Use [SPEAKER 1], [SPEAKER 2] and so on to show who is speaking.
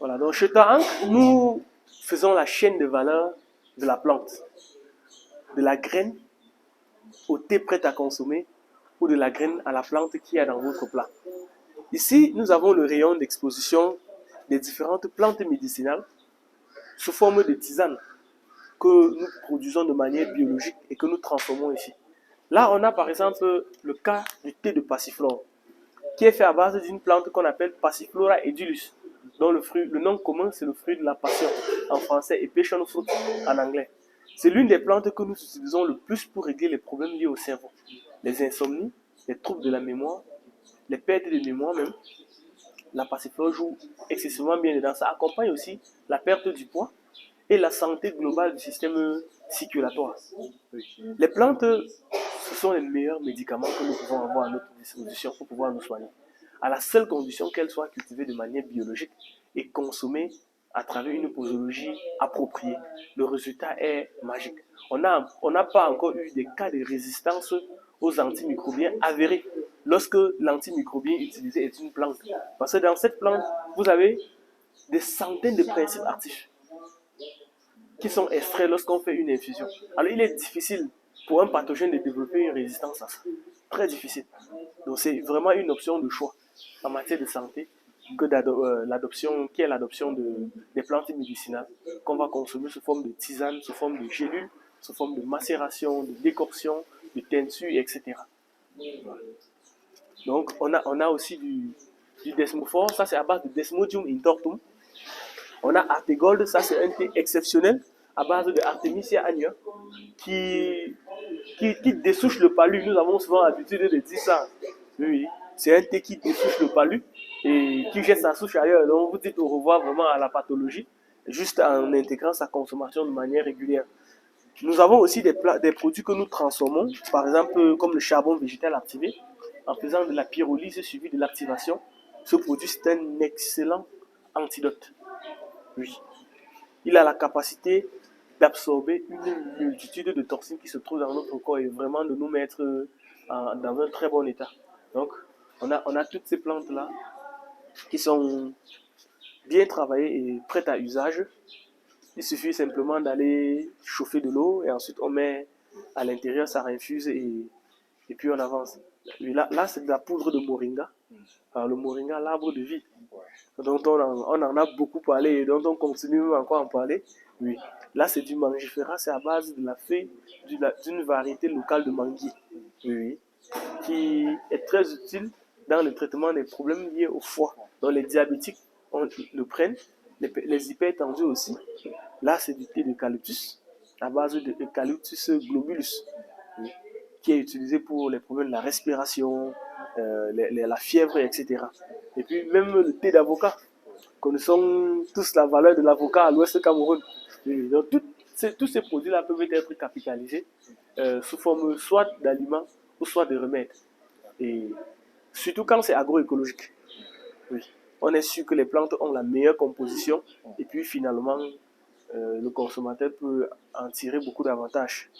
[SPEAKER 1] Voilà, donc chez Tahank, nous faisons la chaîne de valeur de la plante, de la graine au thé prêt à consommer ou de la graine à la plante qui est dans votre plat. Ici, nous avons le rayon d'exposition des différentes plantes médicinales sous forme de tisane que nous produisons de manière biologique et que nous transformons ici. Là, on a par exemple le cas du thé de passiflore, qui est fait à base d'une plante qu'on appelle Passiflora edulis, dont le nom commun c'est le fruit de la passion en français et passion fruit en anglais. C'est l'une des plantes que nous utilisons le plus pour régler les problèmes liés au cerveau, les insomnies, les troubles de la mémoire, les pertes de mémoire même. La passiflore joue excessivement bien dedans. Ça accompagne aussi la perte du poids et la santé globale du système circulatoire. Les plantes, ce sont les meilleurs médicaments que nous pouvons avoir à notre disposition pour pouvoir nous soigner, à la seule condition qu'elles soient cultivées de manière biologique et consommées à travers une posologie appropriée. Le résultat est magique. On n'a pas encore eu des cas de résistance aux antimicrobiens avérés lorsque l'antimicrobien utilisé est une plante. Parce que dans cette plante, vous avez des centaines de principes actifs qui sont extraits lorsqu'on fait une infusion. Alors il est difficile pour un pathogène de développer une résistance à ça. Très difficile. Donc c'est vraiment une option de choix en matière de santé que l'adoption, qui est l'adoption des plantes médicinales qu'on va consommer sous forme de tisane, sous forme de gélules, sous forme de macération, de décoction, de teinture, etc. Donc on a aussi du desmophore, ça c'est à base de Desmodium intortum. On a Artegold, ça c'est un thé exceptionnel à base de Artemisia annua qui dessouche le palu. Nous avons souvent l'habitude de dire ça. Oui, c'est un thé qui dessouche le palu et qui jette sa souche ailleurs. Donc vous dites au revoir vraiment à la pathologie, juste en intégrant sa consommation de manière régulière. Nous avons aussi des produits que nous transformons, par exemple comme le charbon végétal activé, en faisant de la pyrolyse suivie de l'activation. Ce produit, c'est un excellent antidote. Oui. Il a la capacité d'absorber une multitude de toxines qui se trouvent dans notre corps et vraiment de nous mettre dans un très bon état. Donc, on a toutes ces plantes-là qui sont bien travaillées et prêtes à usage. Il suffit simplement d'aller chauffer de l'eau et ensuite on met à l'intérieur, ça infuse et puis on avance. Et là c'est de la poudre de moringa. Alors, le moringa, l'arbre de vie, dont on en a beaucoup parlé et dont on continue encore à en parler. Oui. Là, c'est du mangifera, c'est à base de la feuille d'une variété locale de manguier, oui, qui est très utile dans le traitement des problèmes liés au foie. Donc, les diabétiques le prennent, les hypertendus aussi. Là, c'est du thé d'eucalyptus, à base de Eucalyptus globulus, oui, qui est utilisé pour les problèmes de la respiration, la fièvre, etc. Et puis même le thé d'avocat. Connaissons tous la valeur de l'avocat à l'ouest Cameroun. Donc tous ces produits-là peuvent être capitalisés sous forme soit d'aliments ou soit de remèdes. Et surtout quand c'est agroécologique. Oui. On est sûr que les plantes ont la meilleure composition et puis finalement le consommateur peut en tirer beaucoup d'avantages.